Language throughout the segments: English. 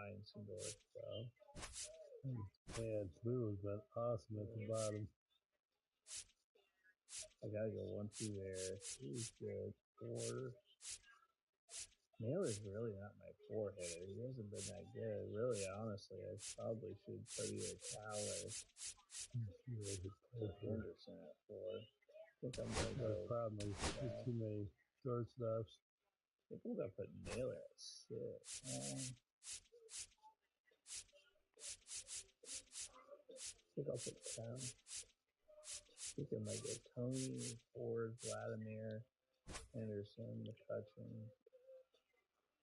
Giants into it, bro. Man, Blue has been awesome at the bottom. I gotta go 1-2 there. He's good. 4. Naylor's really not my 4 hitter. He hasn't been that good. Really, honestly, I probably should put either Cal or Henderson at 4. I think I'm gonna go. Probably too many shortstops. I think I'm gonna put Naylor at 6. I think I'll put Cal. I think I might go Tony, Ford, Vladimir, Henderson, McCutcheon.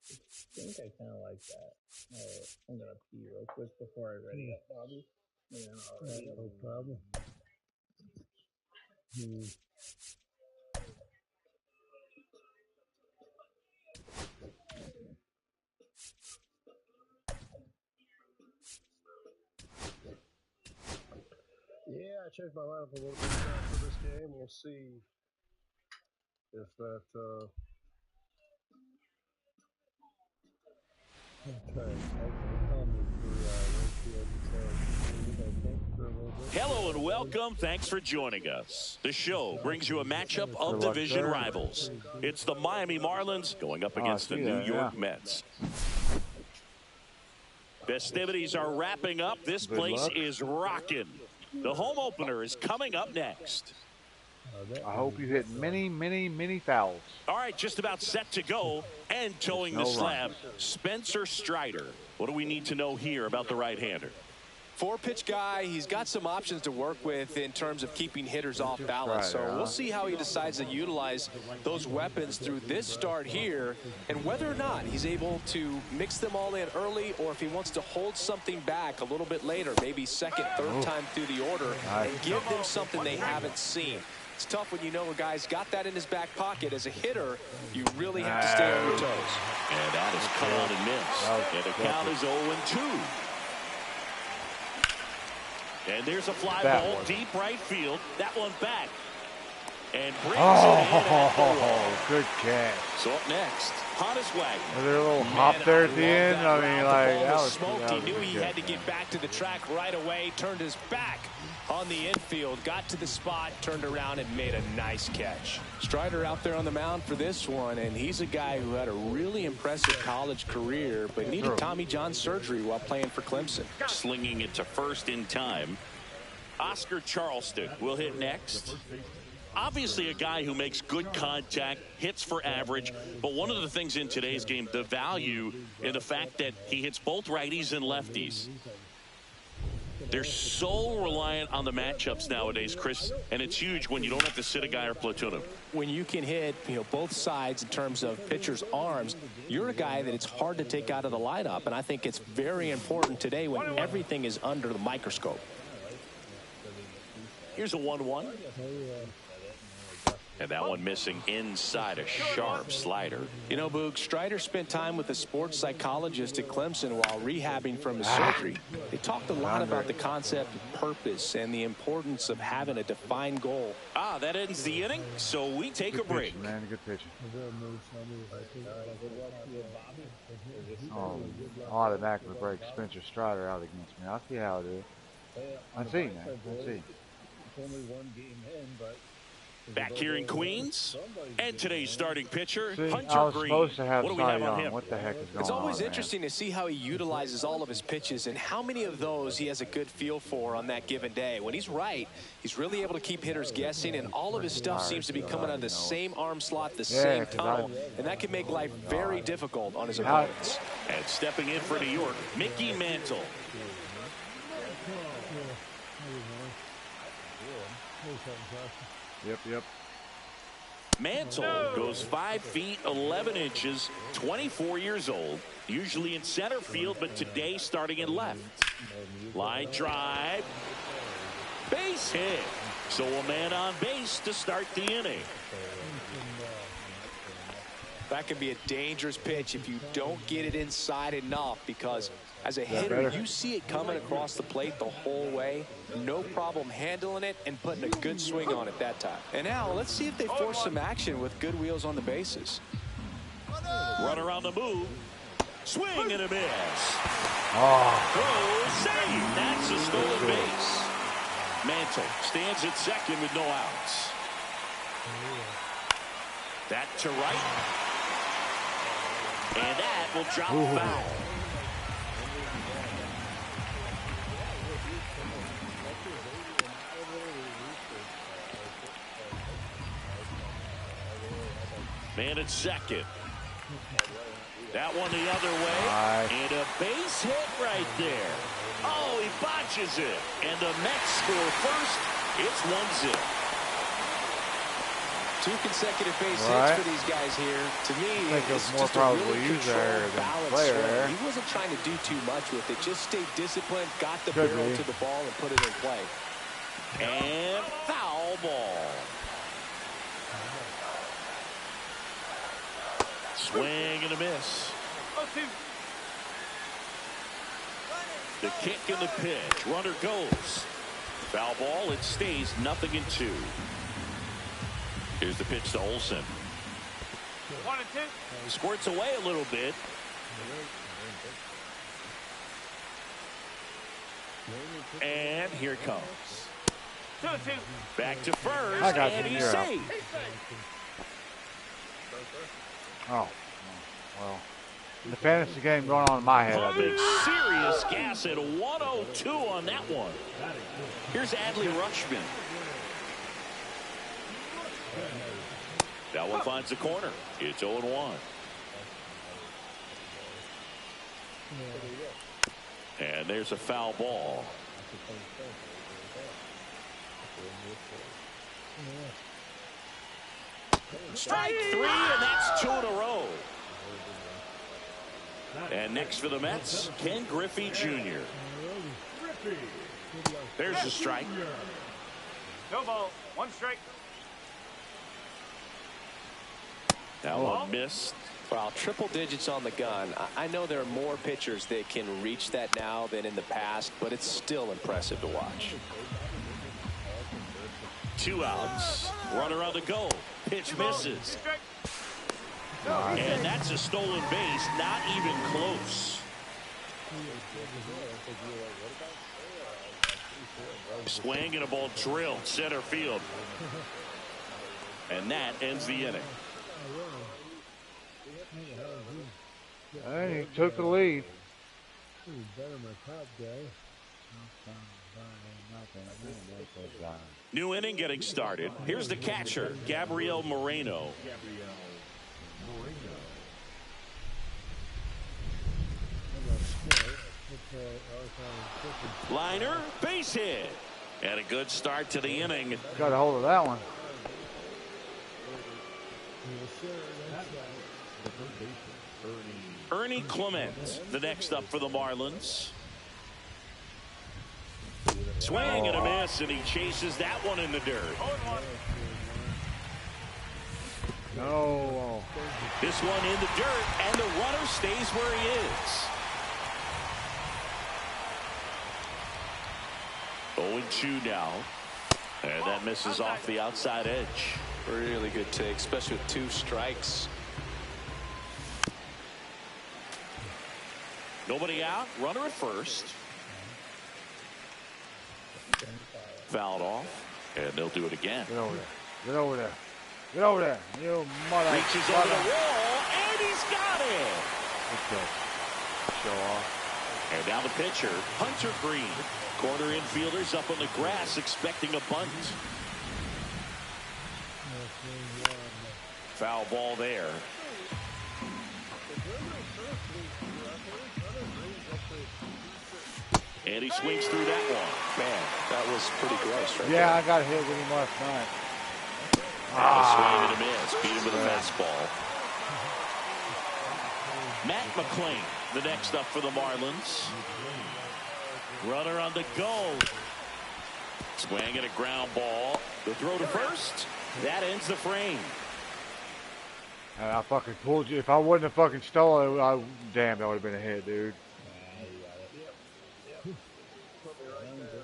I think I kind of like that. Alright, I'm going to pee real quick before I ready up, Bobby. And then I'll ready up. No problem. Yeah, I changed my lineup a little bit for this game. We'll see if that. Hello and welcome. Thanks for joining us. The show brings you a matchup of division rivals. It's the Miami Marlins going up against the New York Mets. Festivities are wrapping up. This place is rocking. The home opener is coming up next. I hope you hit many fouls. All right, just about set to go and towing the slab, Spencer Strider. What do we need to know here about the right-hander? 4-pitch guy. He's got some options to work with in terms of keeping hitters off balance. So we'll see how he decides to utilize those weapons through this start here, and whether or not he's able to mix them all in early, or if he wants to hold something back a little bit later, maybe second, third time through the order, and give them something they haven't seen. It's tough when you know a guy's got that in his back pocket. As a hitter, you really have to stay on your toes. And that is cut on and missed. And the count is 0-2. And there's a fly ball deep right field. That one back. And brings it in. Good catch. So up next, Honuswag. Was there a little hop there at the end? I mean, like, that was smoked. He knew he had to get back to the track right away. Turned his back on the infield. Got to the spot, turned around, and made a nice catch. Strider out there on the mound for this one, and he's a guy who had a really impressive college career, but needed Tommy John surgery while playing for Clemson. Slinging it to first in time. Oscar Charleston will hit next. Obviously a guy who makes good contact, hits for average, but one of the things in today's game, the value in the fact that he hits both righties and lefties. They're so reliant on the matchups nowadays, Chris, and it's huge when you don't have to sit a guy or platoon him. When you can hit, both sides in terms of pitchers' arms, you're a guy that it's hard to take out of the lineup, and I think it's very important today when everything is under the microscope. Here's a 1-1. And that one missing inside a sharp slider. You know, Boog, Strider spent time with a sports psychologist at Clemson while rehabbing from his surgery. They talked a lot about the concept of purpose and the importance of having a defined goal. That ends the inning, so we take a break. Man, good pitching. Oh, automatically break Spencer Strider out against me. I see how it is. I see, man. I see. Only one game in, but back here in Queens, and today's starting pitcher, See, Hunter Green. What do we have on him? What the heck is going on? It's always interesting to see how he utilizes all of his pitches and how many of those he has a good feel for on that given day. When he's right, he's really able to keep hitters guessing, and all of his stuff seems to be coming out of the same arm slot, the same tunnel, and that can make life very difficult on his opponents. And stepping in for New York, Mickey Mantle. Yep. Mantle goes 5 feet 11 inches, 24 years old, usually in center field, but today starting in left. Line drive, base hit. So a man on base to start the inning. That can be a dangerous pitch if you don't get it inside enough, because as a hitter, you see it coming across the plate the whole way. No problem handling it and putting a good swing on it that time. And now let's see if they force some action with good wheels on the bases. Runner on the move. Swing and a miss. Oh. Throw, save. That's a stolen base. Mantle stands at second with no outs. That to right. And that will drop foul. Man at second. That one the other way. And a base hit right there. Oh, he botches it. And the Mets score first. It's 1-0. 2 consecutive base hits for these guys here. To me, it's more just a probably really controlled, balanced swing. He wasn't trying to do too much with it. Just stayed disciplined, got the barrel to the ball, and put it in play. And foul ball. Swing and a miss. The kick and the pitch. Runner goes. Foul ball. It stays 0-2. Here's the pitch to Olsen. 1-2. Squirts away a little bit. And here it comes. 2-2. Back to first. And he's safe. Oh, well, the fantasy game going on in my head. Big serious gas at 102 on that one. Here's Adley Rutschman. That one finds the corner. It's 0-1. And there's a foul ball. Strike 3, and that's 2 in a row. And next for the Mets, Ken Griffey Jr. There's the strike. No ball, 1 strike. That one missed. Well, triple digits on the gun. I know there are more pitchers that can reach that now than in the past, but it's still impressive to watch. 2 outs. Runner on the go. Pitch misses. And that's a stolen base. Not even close. Swing and a ball drilled center field. And that ends the inning. And he took the lead. New inning getting started. Here's the catcher, Gabriel Moreno. Liner, base hit. And a good start to the inning. Got a hold of that one. Ernie Clement, the next up for the Marlins. Swing and a miss, and he chases that one in the dirt. No. This one in the dirt, and the runner stays where he is. 0-2 now. And that misses off the outside edge. Really good take, especially with 2 strikes. Nobody out. Runner at first. Fouled off. And they'll do it again. Get over there. Get over there. Get over there. You mother. Reaches over the wall, and he's got it. Show off. And now the pitcher, Hunter Green. Corner infielders up on the grass expecting a bunt. Foul ball there. And he swings through that one. Man, that was pretty gross right Yeah, there. I got hit with him last night. Swing and a miss. Beat him with a fastball. Matt McClain, the next up for the Marlins. Runner on the go. Swing and a ground ball. The throw to first. That ends the frame. And I fucking pulled you. If I wouldn't have fucking stolen it, damn, that would have been a hit, dude.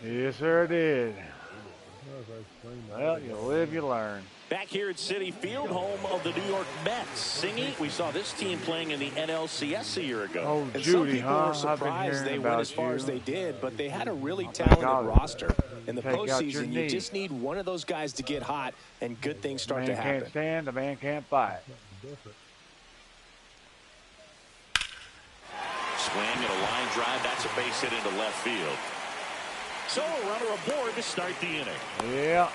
Yes, sir, it did. Well, you live, you learn. Back here at Citi Field, home of the New York Mets. Singy, we saw this team playing in the NLCS a year ago. Oh, And Judy, some people were huh? I've been surprised hearing they about went as far as you. they did, but they had a really Take talented out- roster. In the take out your postseason, you knee. just need one of those guys to get hot, and good things start to Man happen. can't stand, the man can't fight. Swing and a line drive. That's a base hit into left field. So a runner aboard to start the inning. Yeah.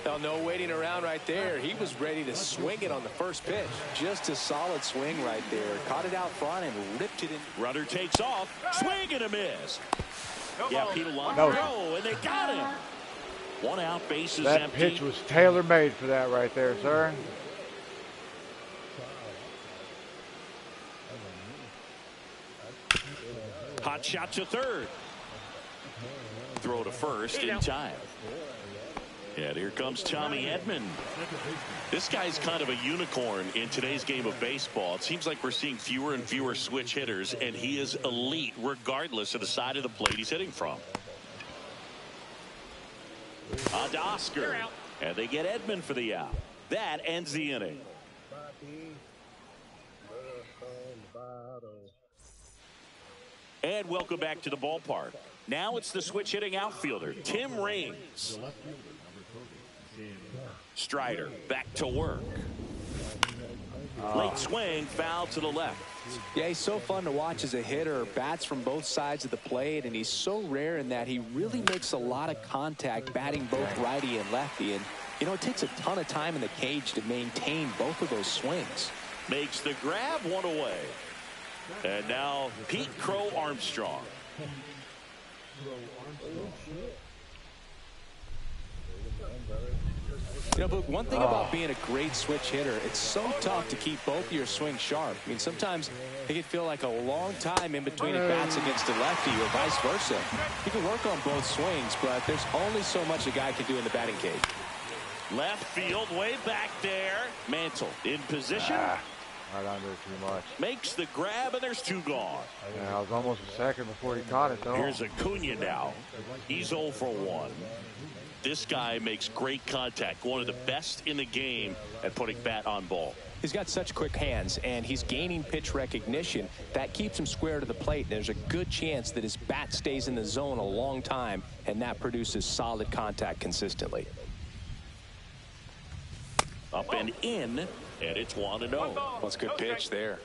Well, no waiting around right there. He was ready to swing it on the first pitch. Just a solid swing right there. Caught it out front and ripped it in. Runner takes off. Swing and a miss. Yeah, Peter Long No. throw, and they got him. One out, bases That empty. pitch was tailor-made for that right there, sir. Hot shot to third. Throw to first in time. And here comes Tommy Edman. This guy's kind of a unicorn in today's game of baseball. It seems like we're seeing fewer and fewer switch hitters, and he is elite regardless of the side of the plate he's hitting from. On to Oscar. And they get Edman for the out. That ends the inning. And welcome back to the ballpark. Now it's the switch hitting outfielder, Tim Raines. Strider back to work. Late swing, foul to the left. Yeah, he's so fun to watch as a hitter. Bats from both sides of the plate, and he's so rare in that he really makes a lot of contact batting both righty and lefty. And, you know, it takes a ton of time in the cage to maintain both of those swings. Makes the grab, one away. And now Pete Crow Armstrong. You know, but one thing about being a great switch hitter, it's so tough to keep both of your swings sharp. I mean, sometimes it can feel like a long time in between at bats against a lefty or vice versa. You can work on both swings, but there's only so much a guy can do in the batting cage. Left field, way back there. Mantle in position. Right under it too much. Makes the grab, and there's two gone. Yeah, I was almost a second before he caught it, though. Here's Acuna now. He's 0 for 1. This guy makes great contact, one of the best in the game at putting bat on ball. He's got such quick hands, and he's gaining pitch recognition. That keeps him square to the plate. There's a good chance that his bat stays in the zone a long time, and that produces solid contact consistently. Up and in, and it's 1-0. Well, it's a good pitch there.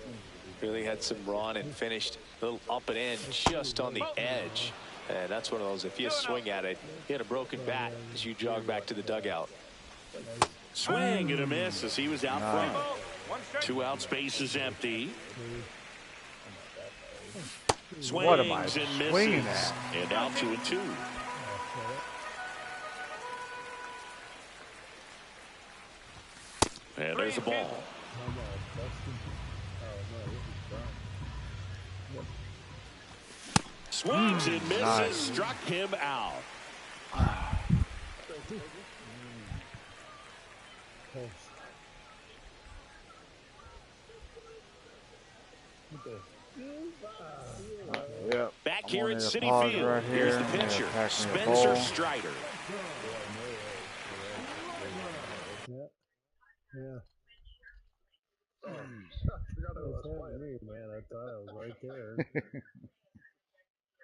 Really had some run and finished a little up and in just on the edge. And that's one of those, if you swing at it, you hit a broken bat as you jog back to the dugout. Swing and a miss as he was out front. 2 out, space is empty. Swings What am I and swinging misses. at? And now 2-2. And there's a ball. Swings and misses. Nice. Struck him out. Yep. Back here at Wanted to Citi pause Field. right Here's here. the pitcher, Yeah, pass me the Spencer ball. Strider. Yeah. I forgot I was That's playing. me, man. I thought I was right there.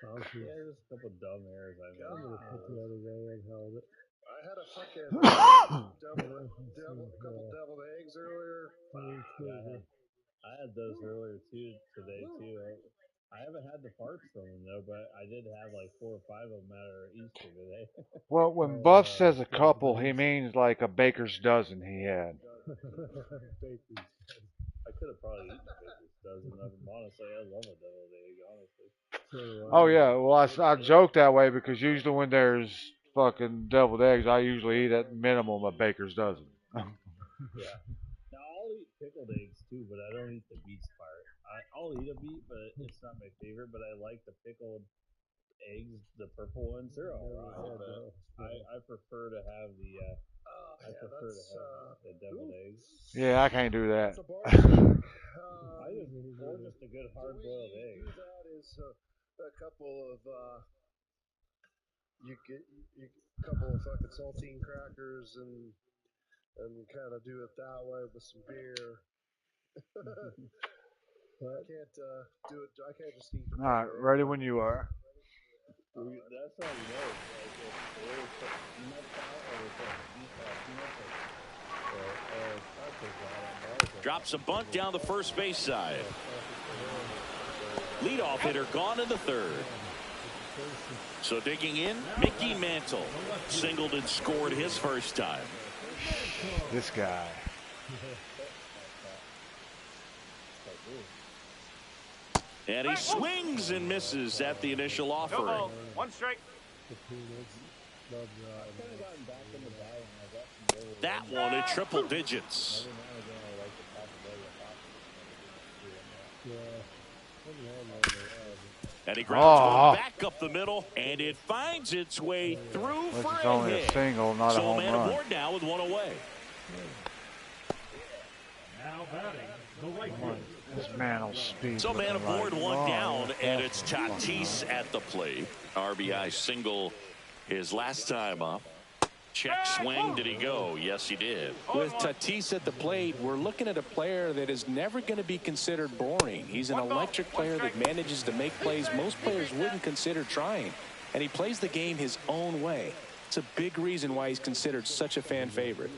Yeah, there's a couple dumb errors I I'm gonna put the other way and held it. I had a fucking couple deviled eggs earlier. I had those earlier today too. I haven't had the farts from them though, but I did have like 4 or 5 of them at our Easter today. Well, when Buff says a couple, he means like a baker's dozen he had. I could have probably eaten a baker's dozen of them. Honestly, I love a deviled egg. Honestly. Oh, yeah. Well, I joke that way because usually when there's fucking deviled eggs, I usually eat at minimum a baker's dozen. Yeah. Now I'll eat pickled eggs too, but I don't eat the beets part. I'll eat a beet, but it's not my favorite. But I like the pickled eggs, the purple ones. They're alright, but I prefer to have the the deviled eggs. Yeah, I can't do that. Or just a good hard boiled egg. That is a couple of you get a couple of fucking saltine crackers and kind of do it that way with some beer. I can't do it. I can't just eat. All right, ready when you are. That's how you know. Like, if they put peanuts out or they put peanuts out. Drops a bunt down the first base side. Leadoff hitter gone in the third. So digging in, Mickey Mantle. Singled and scored his first time. This guy. And he swings and misses at the initial offering. No ball, 1 strike. That one at triple digits. And he grounds one back up the middle, and it finds its way through for It's a only hit. a single, not a So home man run. aboard now with one away. Now batting, the right fielder. This man will speed. So man looking aboard, like, one oh, down, and that's it's Tatis at the plate. RBI single his last time up. Check swing. Did he go? Yes, he did. With Tatis at the plate, we're looking at a player that is never going to be considered boring. He's an electric player that manages to make plays most players wouldn't consider trying. And he plays the game his own way. It's a big reason why he's considered such a fan favorite.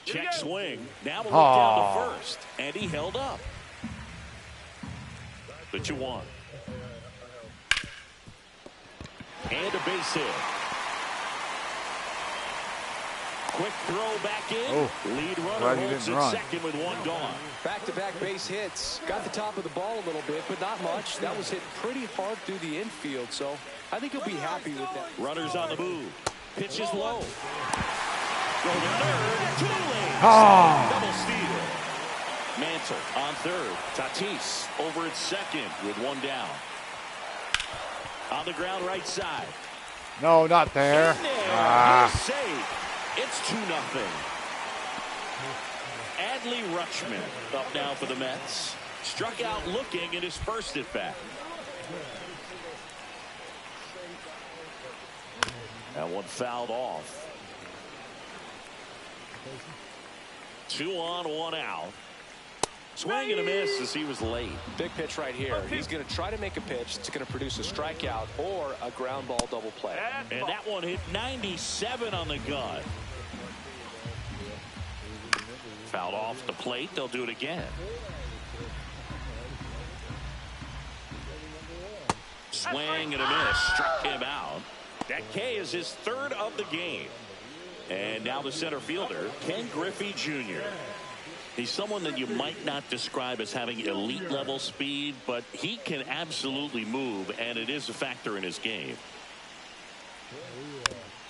Check swing. Now we'll look down to first. And he held up. The 2-1. And a base hit. Quick throw back in. Oh, lead runner glad he holds didn't at run. second with one gone. Back-to-back base hits. Got the top of the ball a little bit, but not much. That was hit pretty hard through the infield, so I think he'll be happy with that. Runners on the move. Pitch is low. Go to third. Too late. Double steal. Mantle on third. Tatis over at second with one down. On the ground right side. No, not there. In there. He's safe. It's 2-0. Adley Rutschman up now for the Mets. Struck out looking in his first at bat. That one fouled off. 2 on, 1 out. Swing and a miss as he was late. Big pitch right here. He's going to try to make a pitch that's going to produce a strikeout or a ground ball double play. And that one hit 97 on the gun. Fouled off the plate. They'll do it again. Swing and a miss. Struck him out. That K is his third of the game. And now the center fielder, Ken Griffey Jr. He's someone that you might not describe as having elite level speed, but he can absolutely move, and it is a factor in his game.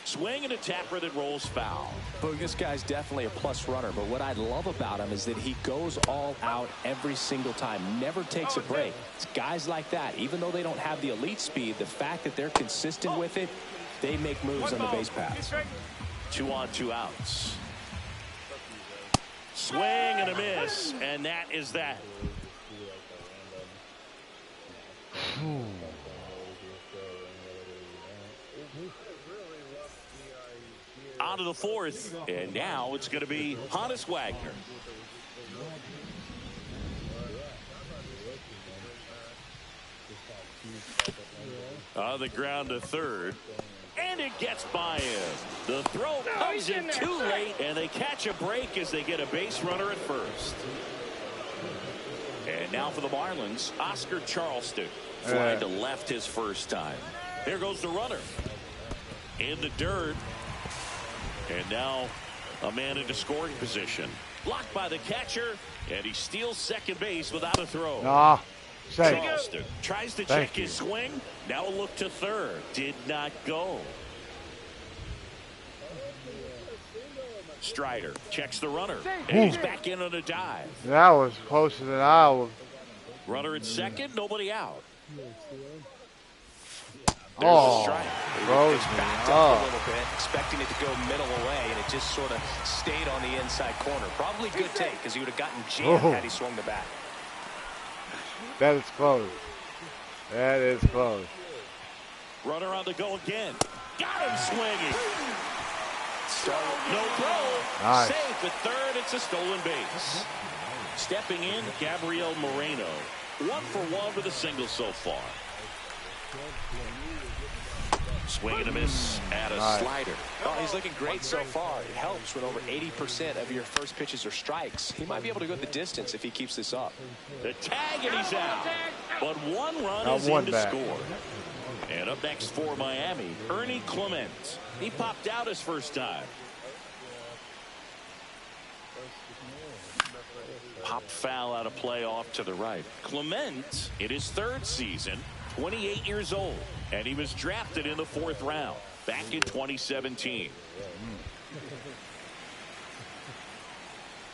Swing and a tapper that rolls foul. But this guy's definitely a plus runner, but what I love about him is that he goes all out every single time, never takes a break. It's guys like that, even though they don't have the elite speed, the fact that they're consistent with it, they make moves on the base paths. 2 on, 2 outs. Swing and a miss, and that is that. On to the fourth, and now it's going to be Honus Wagner. On the ground to third. And it gets by him. The throw comes in too late, and they catch a break as they get a base runner at first. And now for the Marlins, Oscar Charleston. Flying to left his first time. Here goes the runner. In the dirt. And now a man into scoring position. Blocked by the catcher, and he steals second base without a throw. Charleston tries to check his swing. Now a look to third. Did not go. Strider checks the runner. And he's back in on a dive. That was closer than I was. Runner at second, nobody out. There's a strike. Rose Backed up a little bit, expecting it to go middle away, and it just sort of stayed on the inside corner. Probably good take, because he would have gotten jammed had he swung the bat. That is close. That is close. Runner on the go again. Got him swinging. No throw. Nice. Safe at third. It's a stolen base. Stepping in, Gabriel Moreno. 1 for 1 with a single so far. Swing and a miss and a slider. Oh, he's looking great so far. It helps when over 80% of your first pitches are strikes. He might be able to go the distance if he keeps this up. The tag, and he's out. But 1 run is in to score. And up next for Miami, Ernie Clement. He popped out his first time. Pop foul out of play off to the right. Clement, in his 3rd season, 28 years old, and he was drafted in the 4th round back in 2017.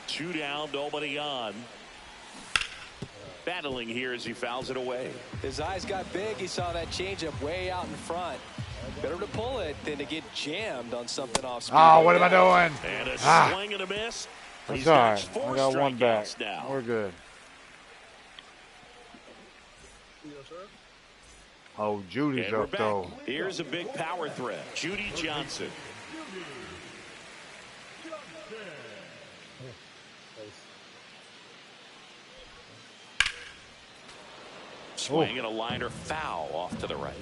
2 down, nobody on. Battling here as he fouls it away. His eyes got big. He saw that changeup way out in front. Better to pull it than to get jammed on something off speed. Oh, what am I doing? And a swing and a miss. That's all right. I got 1 back. Now. We're good. Oh, Judy's up, though. Here's a big power threat. Judy Johnson. Swing and a liner foul off to the right.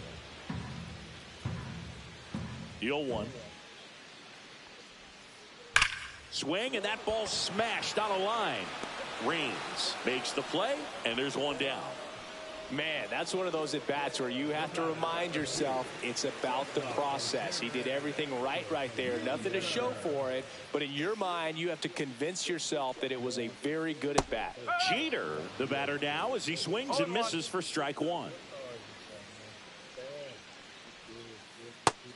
0-1. Swing, and that ball smashed on a line. Reigns makes the play, and there's 1 down. Man, that's one of those at-bats where you have to remind yourself it's about the process. He did everything right there. Nothing to show for it. But in your mind, you have to convince yourself that it was a very good at-bat. Jeter, the batter now, as he swings and misses for strike 1.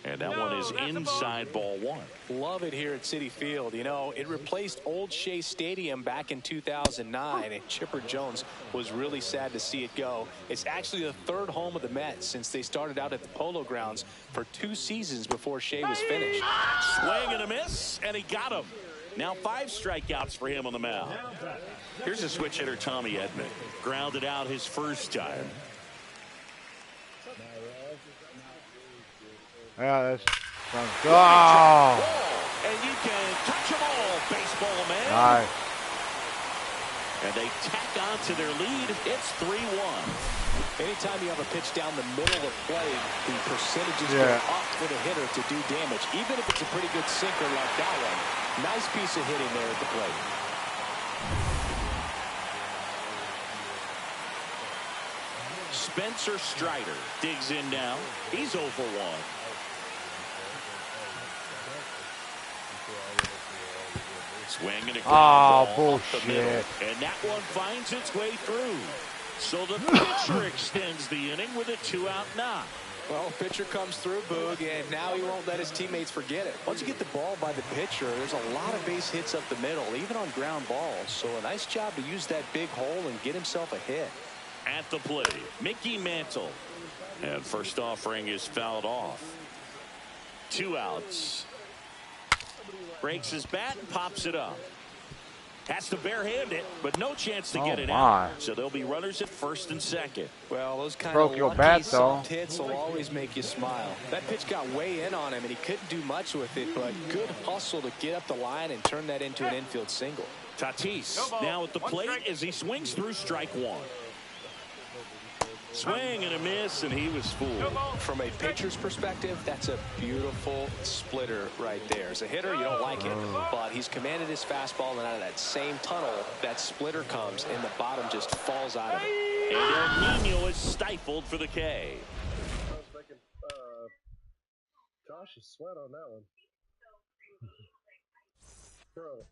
And that one is inside ball 1. Love it here at Citi Field. You know, it replaced Old Shea Stadium back in 2009, and Chipper Jones was really sad to see it go. It's actually the 3rd home of the Mets since they started out at the Polo Grounds for 2 seasons before Shea was finished. Swing and a miss, and he got him. Now 5 strikeouts for him on the mound. Here's a switch hitter, Tommy Edman. Grounded out his first time. Yeah, that's. Oh! And you can touch them all, baseball man. Nice. And they tack on to their lead. It's 3-1. Anytime you have a pitch down the middle of the plate, the percentages go up for the hitter to do damage, even if it's a pretty good sinker like that one. Nice piece of hitting there at the plate. Spencer Strider digs in now. He's 0 for 1. Swing and a ground ball up the middle, and that one finds its way through. So the pitcher extends the inning with a 2-out knock. Well, pitcher comes through, Boog, and now he won't let his teammates forget it. Once you get the ball by the pitcher, there's a lot of base hits up the middle, even on ground balls. So a nice job to use that big hole and get himself a hit. At the plate, Mickey Mantle. And first offering is fouled off. 2 outs. Breaks his bat and pops it up. Has to barehand it, but no chance to get it out. So there'll be runners at first and second. Well, those kind of lucky soft hits will always make you smile. That pitch got way in on him, and he couldn't do much with it, but good hustle to get up the line and turn that into an infield single. Tatis now at the plate as he swings through strike 1. Swing and a miss, and he was fooled. From a pitcher's perspective, that's a beautiful splitter right there. As a hitter, you don't like it, but he's commanded his fastball, and out of that same tunnel, that splitter comes, and the bottom just falls out of it. And El Nino is stifled for the K. I was making cautious sweat on that one. Bro,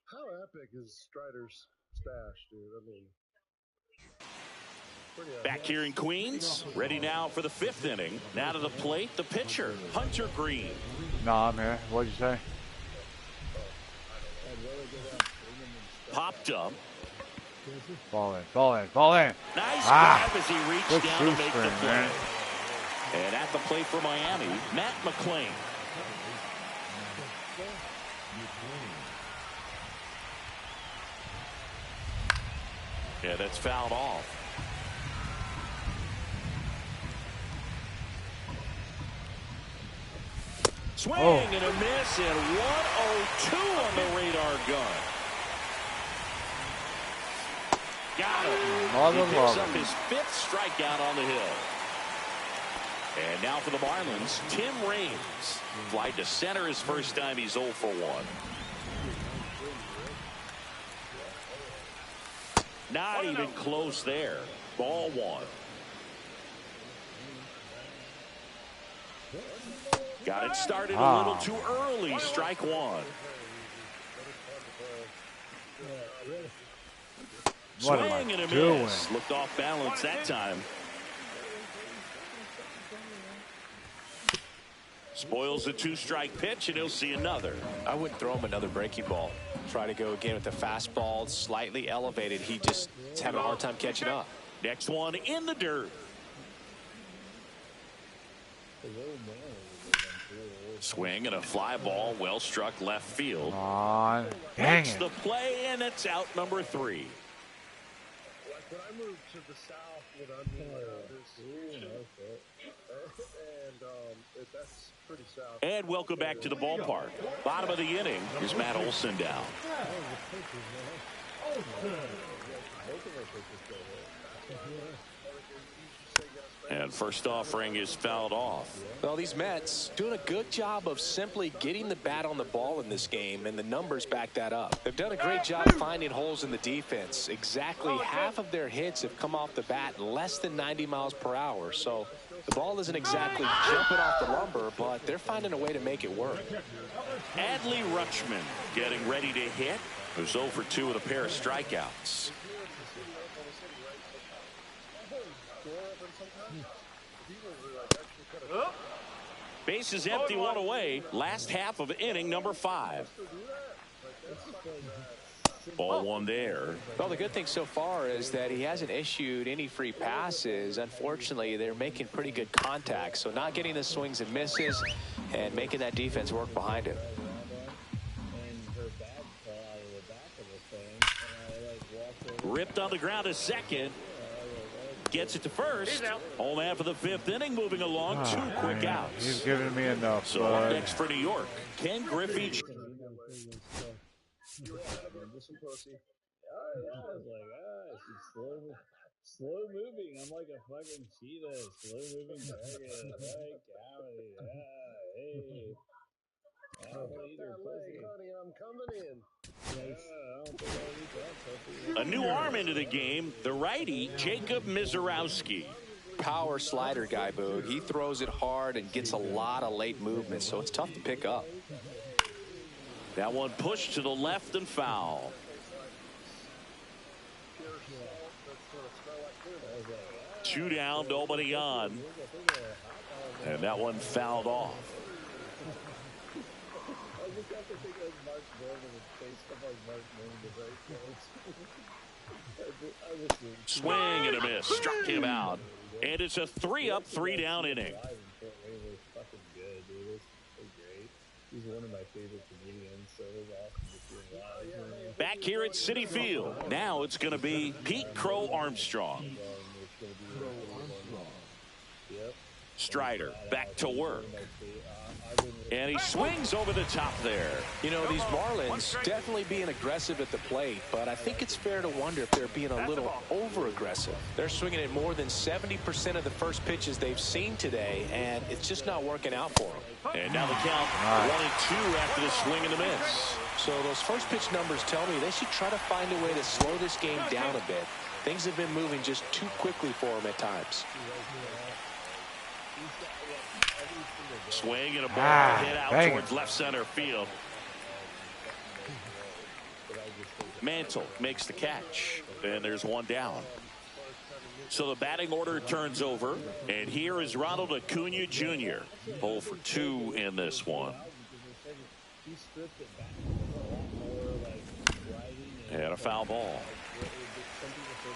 how epic is Strider's stash, dude? I mean... Back here in Queens, ready now for the 5th inning. Now to the plate, the pitcher, Hunter Green. Nah, man. What'd you say? Popped up. Ball in, ball in, ball in. Nice grab as he reached down to make the play. Man. And at the plate for Miami, Matt McClain. Yeah, that's fouled off. Swing and a miss, and 102 on the radar gun. Got him. He picks up his 5th strikeout on the hill. And now for the Marlins, Tim Raines. Fly to center his first time. He's 0 for 1. Not even close there. Ball 1. Got it started a little too early. Strike 1. Swing and a miss. Looked off balance that time. Spoils the 2-strike pitch, and he'll see another. I wouldn't throw him another breaking ball. Try to go again with the fastball, slightly elevated. He just is having a hard time catching up. Next one in the dirt. Swing and a fly ball, well struck left field. Dang Makes it. the play, and it's out number 3. When I moved to the south, when I mean and that's pretty south. And welcome back to the ballpark. Bottom of the inning. Here's Matt Olson down. And first offering is fouled off. Well, these Mets doing a good job of simply getting the bat on the ball in this game, and the numbers back that up. They've done a great job finding holes in the defense. Exactly half of their hits have come off the bat less than 90 miles per hour. So the ball isn't exactly jumping off the lumber, but they're finding a way to make it work. Adley Rutschman getting ready to hit. Who's 0 for 2 with a pair of strikeouts. Base is empty, 1 away. Last half of inning number 5. Ball 1 there. Well, the good thing so far is that he hasn't issued any free passes. Unfortunately, they're making pretty good contact, so not getting the swings and misses and making that defense work behind him. Ripped on the ground to second. Gets it to first. Home half of the 5th inning, moving along. 2 quick outs. He's giving me enough. So up next for New York, Ken Griffey. You were kind of into some pussy. I was like, she's slow moving. I'm like a fucking cheetah. Slow moving target. Right, comedy. Hey. I don't eat her pussy. Honey, I'm coming in. I don't think I'll eat that pussy. A new arm into the game, the righty, Jacob Mizorowski. Power slider guy, Boog. He throws it hard and gets a lot of late movement, so it's tough to pick up. That one pushed to the left and foul. Two down, nobody on. And that one fouled off. Swing and a miss. Struck him out. And it's a 3-up, 3-down inning. He's one of my favorite comedians, so it was awesome to see him live. Back here at Citi Field. Now it's going to be Pete Crow Armstrong. Strider back to work. And he swings over the top there. You know, these Marlins definitely being aggressive at the plate, but I think it's fair to wonder if they're being a little over-aggressive. They're swinging at more than 70% of the first pitches they've seen today, and it's just not working out for them. And now the count 1-2 after the swing and the miss. So those first pitch numbers tell me they should try to find a way to slow this game down a bit. Things have been moving just too quickly for them at times. Swing and a ball hit out towards left center field. Mantle makes the catch, and there's one down. So the batting order turns over, and here is Ronald Acuna Jr. 0 for 2 in this one. And a foul ball.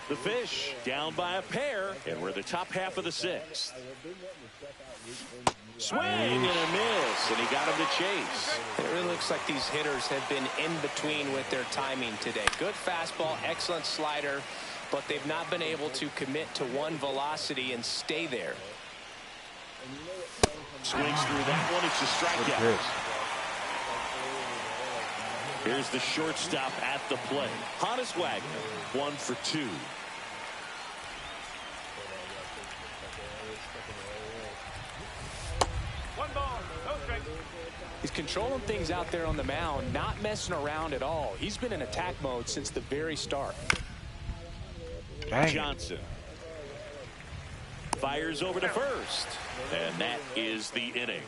The Fish down by a pair, and we're the top half of the 6th. Swing and a miss, and he got him to chase. It really looks like these hitters have been in between with their timing today. Good fastball, excellent slider, but they've not been able to commit to one velocity and stay there. Swings through that one. It's a strikeout. Here's the shortstop at the plate. Honus Wagner, 1 for 2. One ball, no strike. He's controlling things out there on the mound, not messing around at all. He's been in attack mode since the very start. Johnson fires over to first, and that is the inning.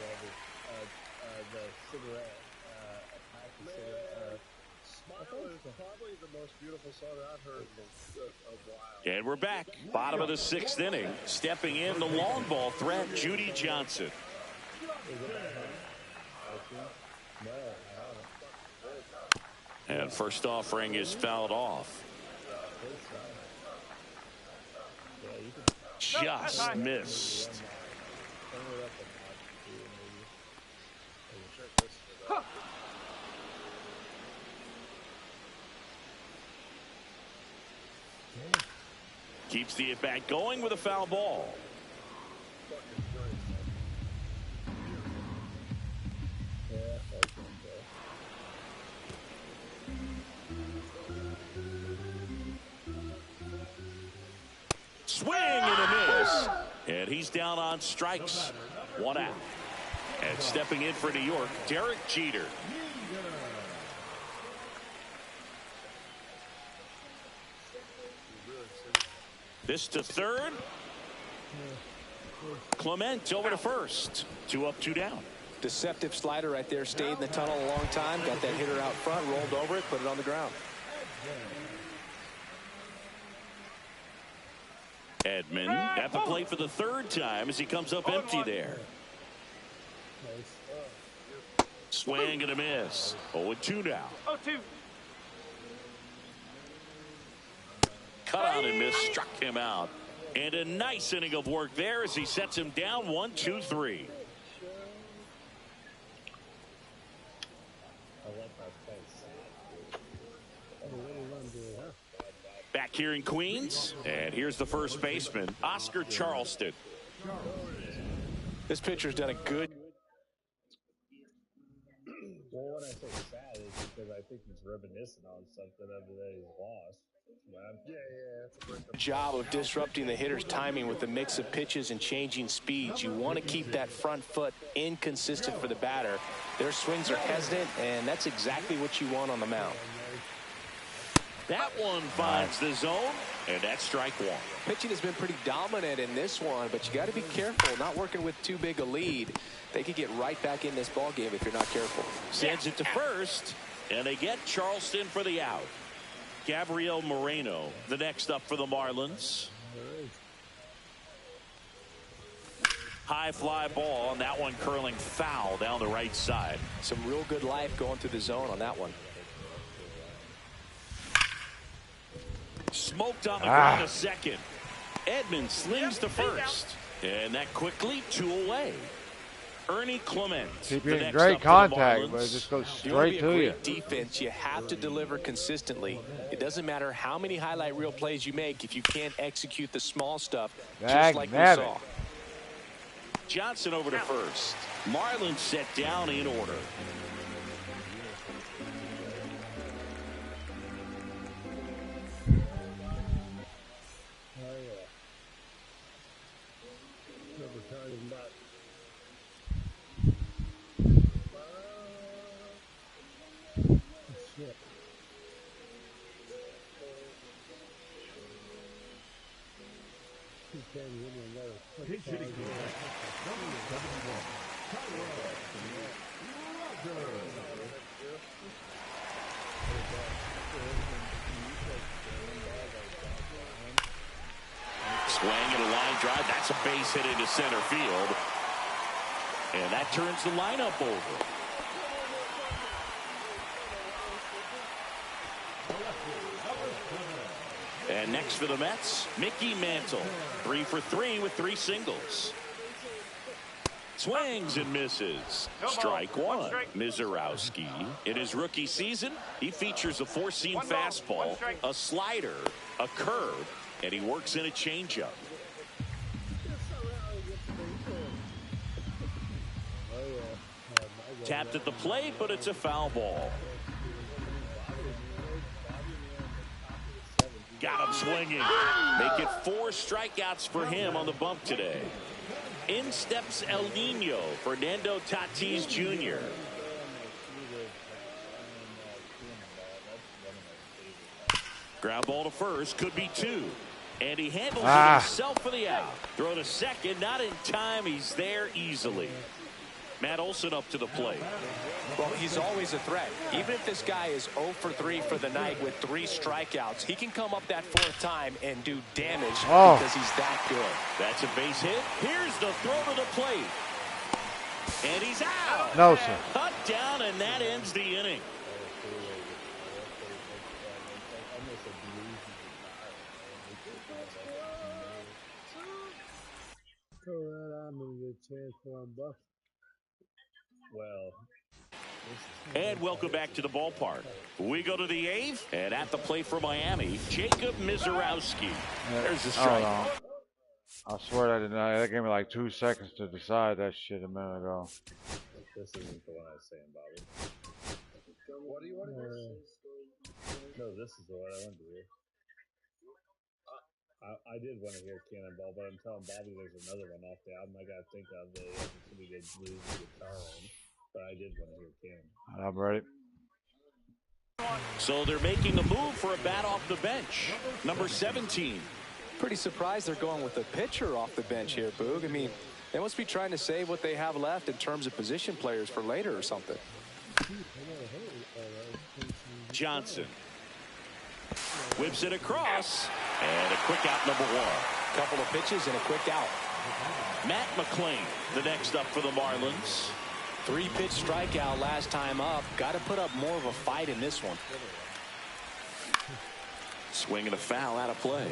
Probably the most beautiful song I've heard in a while. And we're back. Bottom of the 6th inning. Stepping in the long ball threat, Judy Johnson. And first offering is fouled off. Just missed. Keeps the at-bat going with a foul ball. Swing and a miss. And he's down on strikes. 1 out. And stepping in for New York, Derek Jeter. This to third. Clement over to first. 2 up, 2 down. Deceptive slider right there. Stayed in the tunnel a long time. Got that hitter out front. Rolled over it. Put it on the ground. Edmund at the plate for the 3rd time as he comes up empty there. Swing and a miss. 0-2 now. 0-2. Cut on and miss, struck him out. And a nice inning of work there as he sets him down 1, 2, 3. Back here in Queens, and here's the first baseman, Oscar Charleston. This pitcher's done a good. Well, what I say sad is because I think he's reminiscing on something other than his loss. Job of disrupting the hitter's timing with the mix of pitches and changing speeds. You want to keep that front foot inconsistent for the batter. Their swings are hesitant, and that's exactly what you want on the mound. That one finds the zone, and that's strike 1. Pitching has been pretty dominant in this one, but you got to be careful. Not working with too big a lead. They could get right back in this ball game if you're not careful. Sends it to first, and they get Charleston for the out. Gabriel Moreno, the next up for the Marlins. High fly ball, and that one curling foul down the right side. Some real good life going through the zone on that one. Smoked on the ground to second. Edmund slings to first. And that quickly 2 away. Ernie Clement. Keeping in great contact, but it just goes straight to you. Defense, you have to deliver consistently. It doesn't matter how many highlight reel plays you make if you can't execute the small stuff, just like we saw. Johnson over to first. Marlins set down in order. Swing and a line drive. That's a base hit into center field. And that turns the lineup over. And next for the Mets, Mickey Mantle. 3 for 3 with 3 singles. Swings and misses. Strike 1. Mizorowski. In his rookie season, he features a 4-seam fastball, a slider, a curve, and he works in a changeup. tapped at the plate, but it's a foul ball. Got him swinging. Make it 4 strikeouts for him on the bump today. In steps El Nino, Fernando Tatis Jr. Ground ball to first, could be 2. And he handles it himself for the out. Throw to second, not in time. He's there easily. Matt Olson up to the plate. Well, he's always a threat. Even if this guy is 0 for 3 for the night with 3 strikeouts, he can come up that 4th time and do damage because he's that good. That's a base hit. Here's the throw to the plate. And he's out. No, sir. Cut down, and that ends the inning. Throw that on me, get a chance for $1. Well. And welcome back to the ballpark. We go to the 8th, and at the plate for Miami, Jacob Mizorowski. There's the strike. I swear I didn't know. That gave me like 2 seconds to decide that shit a minute ago. This isn't the one I was saying, Bobby. What do you want to hear? No, this is the one I wanted to hear. I did want to hear Cannonball, but I'm telling Bobby there's another one off the album I got to think of that somebody did blues guitar on. But I did want to hear Cannonball. I'm ready. So they're making a move for a bat off the bench. Number 17. Pretty surprised they're going with a pitcher off the bench here, Boog. I mean, they must be trying to save what they have left in terms of position players for later or something. Johnson whips it across, and a quick out, number 1. Couple of pitches and a quick out. Matt McClain, the next up for the Marlins. 3-pitch strikeout last time up. Got to put up more of a fight in this one. Swing and a foul out of play.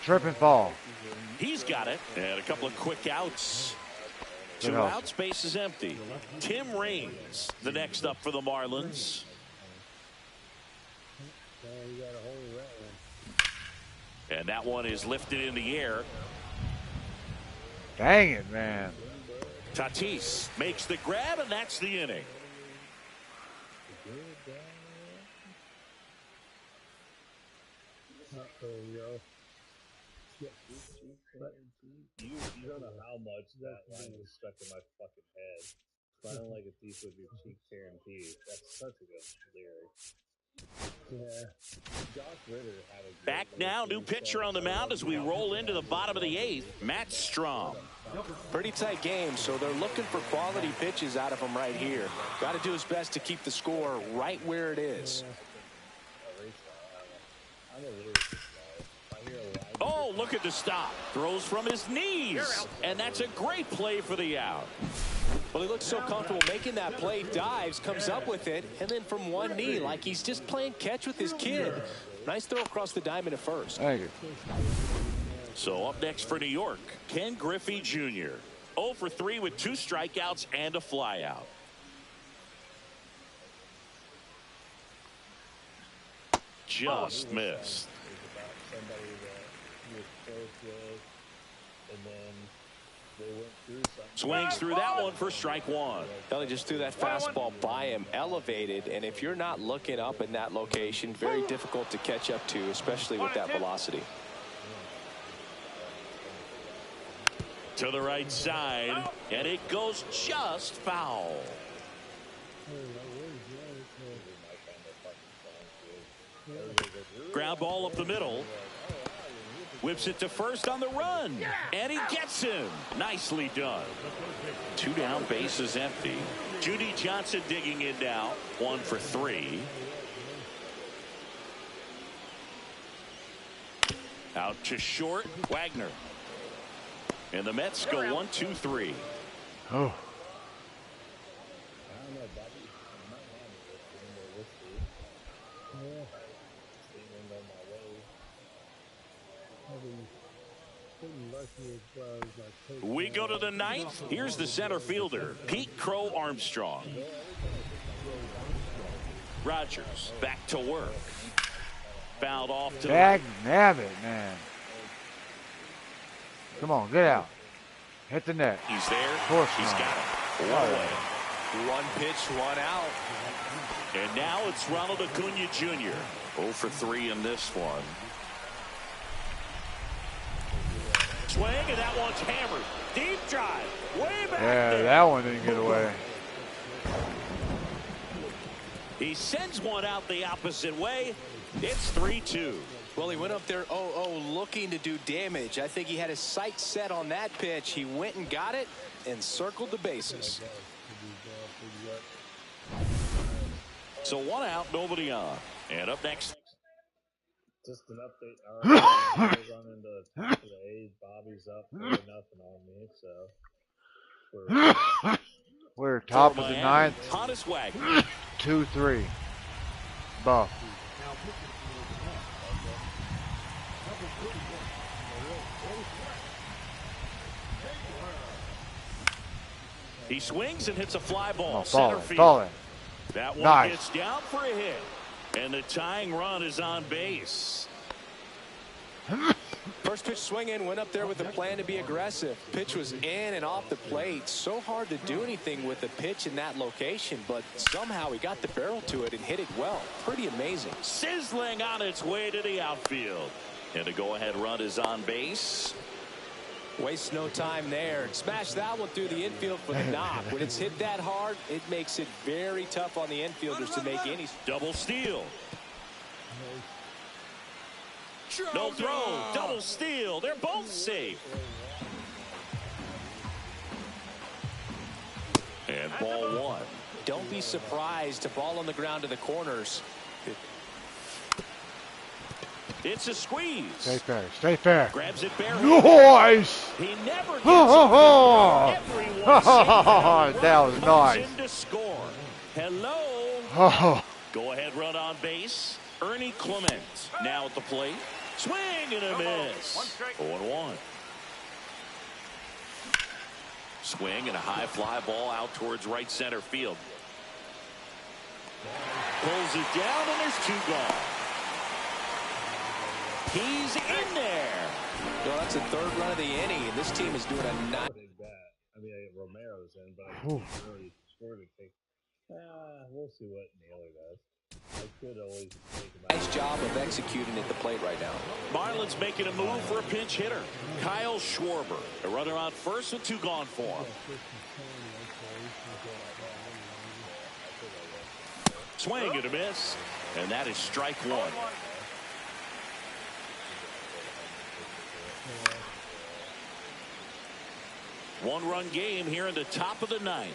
Trip and fall. He's got it. And a couple of quick outs. 2 outs, base is empty. Tim Raines, the next up for the Marlins. And that one is lifted in the air. Dang it, man. Tatis makes the grab, and that's the inning. You don't know how much that line is stuck in my fucking head. Smiling like a thief with your cheek tearing teeth. That's such a good lyric. Yeah. Josh Ritter had a Back now, new pitcher on the mound as we roll into the bottom of the 8th. Matt Strom. Pretty tight game, so they're looking for quality pitches out of him right here. Got to do his best to keep the score right where it is. Oh, look at the stop. Throws from his knees. And that's a great play for the out. Well, he looks so comfortable making that play. Dives, comes up with it, and then from one knee, like he's just playing catch with his kid. Nice throw across the diamond at first. Thank you. So up next for New York, Ken Griffey Jr. 0 for 3 with 2 strikeouts and a flyout. Just missed. Swings through that one for strike 1. Kelly just threw that fastball by him, elevated, and if you're not looking up in that location, very difficult to catch up to, especially with that velocity. To the right side, and it goes just foul. Ground ball up the middle. Whips it to first on the run. And he gets him. Nicely done. 2 down, base is empty. Judy Johnson digging in now. 1 for 3. Out to short, Wagner. And the Mets go 1-2-3. Oh. We go to the ninth. Here's the center fielder, Pete Crow Armstrong. Rogers back to work. Fouled off to Dag nabbit, man. Come on, get out. Hit the net. He's there. Of course He's not. got him. One away. One pitch, one out. And now it's Ronald Acuna Jr. 0 for 3 in this one. Swing, and that one's hammered. Deep drive. Way back there. That one didn't get away. He sends one out the opposite way. It's 3-2. Well, he went up there 0-0 looking to do damage. I think he had his sights set on that pitch. He went and got it and circled the bases. So 1 out, nobody on. And up next. Just an update. All right, run into the A's. Bobby's up 4-0 on me, so We're top of the ninth. Hottest wagon. 2-3. Buff. He swings and hits a fly ball. Oh, Center fall it, field. fall it. That one Nice. gets down for a hit. And the tying run is on base. First pitch swinging, went up there with a plan to be aggressive. Pitch was in and off the plate. So hard to do anything with the pitch in that location, but somehow he got the barrel to it and hit it well. Pretty amazing. Sizzling on its way to the outfield. And the go-ahead run is on base. Waste no time there. Smash that one through the infield for the knock. When it's hit that hard, it makes it very tough on the infielders to make any. Double steal. No throw. Double steal. They're both safe. And ball one. Don't be surprised to ball on the ground to the corners. It's a squeeze. Stay fair. Stay fair. Grabs it bare. Nice. He never gets Oh, it. that was nice. In to score. Hello. Oh. Go ahead run on base. Ernie Clement now at the plate. Swing and a miss. 0-1. Swing and a high fly ball out towards right center field. Pulls it down and there's 2 gone. He's in there. Well, that's the 3rd run of the inning, and this team is doing a big bat. I mean, Romero's in, but I can't really score to take. We'll see what Naylor does. I could always take him out. nice job of executing at the plate right now. Marlins making a move for a pinch hitter. Kyle Schwarber, a runner on first with 2 gone for him. Swing and a miss, and that is strike 1. One-run game here in the top of the 9th.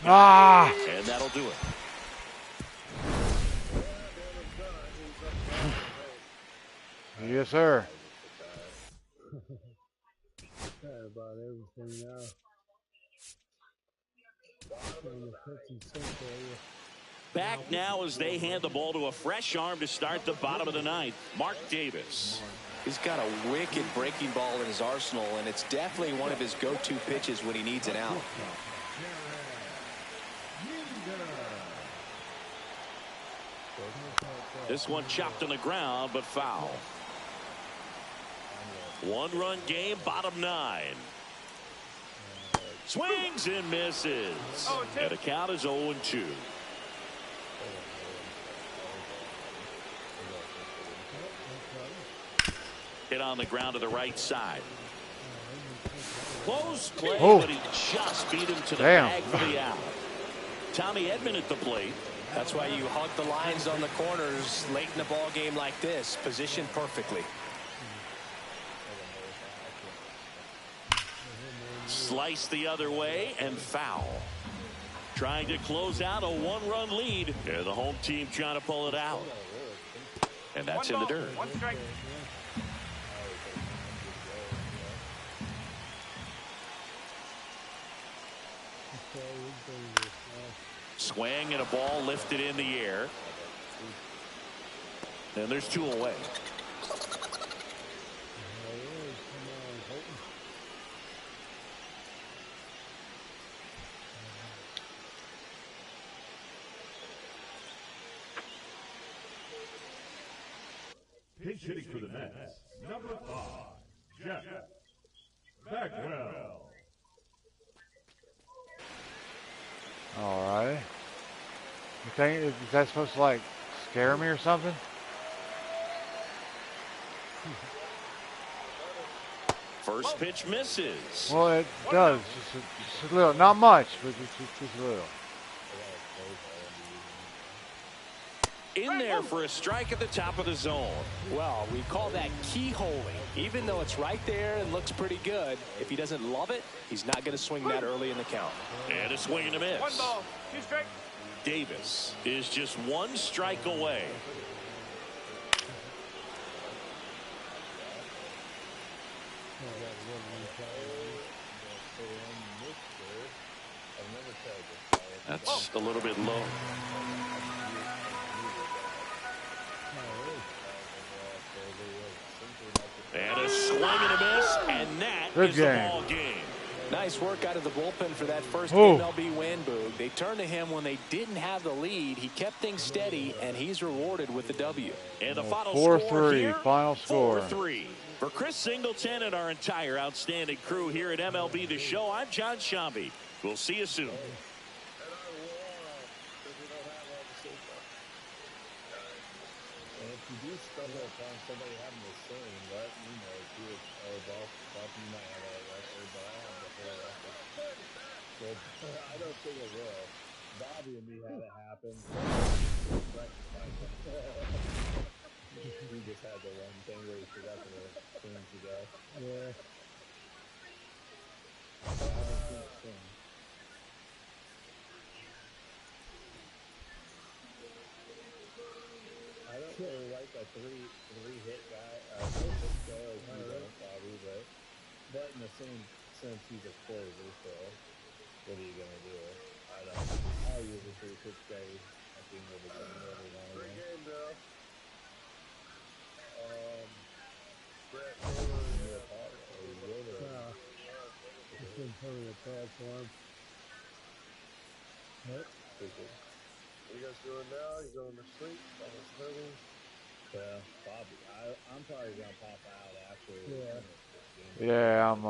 Ah. And that'll do it. Yes, sir. About everything now. Back now as they hand the ball to a fresh arm to start the bottom of the 9th. Mark Davis. He's got a wicked breaking ball in his arsenal, and it's definitely one of his go-to pitches when he needs an out. This one chopped on the ground, but foul. 1-run game, bottom 9. Swings and misses. And the count is 0-2. Hit on the ground to the right side. Close play, but he just beat him to the bag for the out. Tommy Edman at the plate. That's why you hug the lines on the corners late in the ball game like this, positioned perfectly. Slice the other way and foul. Trying to close out a 1-run lead. And the home team trying to pull it out. And that's in the dirt. 1 strike. Swing and a ball lifted in the air. And there's 2 away. Pinch hitting for the Mets, number 5, Jeff Bagwell. All right. You think is that supposed to like scare me or something? First pitch misses. Well, it does. Just a little, not much, but just a little. In there for a strike at the top of the zone. Well, we call that keyholing. Even though it's right there and looks pretty good, if he doesn't love it, he's not going to swing that early in the count. And a swing and a miss. 1 ball, 2 strikes. Davis is just 1 strike away. That's a little bit low. And a swing and a miss, and that is the ball game. Nice work out of the bullpen for that first MLB win, Boog. They turned to him when they didn't have the lead. He kept things steady, and he's rewarded with the W. And the final score 4-3, final score. 4-3. For Chris Singleton and our entire outstanding crew here at MLB The Show, I'm John Shambi. We'll see you soon. If you do stumble upon somebody having the same, let me know too. Both you might have a record, but I have the whole record. So I don't think it will. Bobby and me had it happen. We just had the one thing where he forgot to change the guy. Yeah. I don't really like a three hit guy. No hit guy like you don't, Bobby, but in the same sense, he's a closer. So what are you gonna do? I don't. I'll use a 3 pitch guy at the end of the game every now and then. Great game, Bill. Brett Taylor. It's been totally a bad for him. What? What are you guys doing now? You going to sleep? Almost hurting? Yeah, Bobby. I'm probably gonna pop out after. Yeah. This game. Yeah, I'm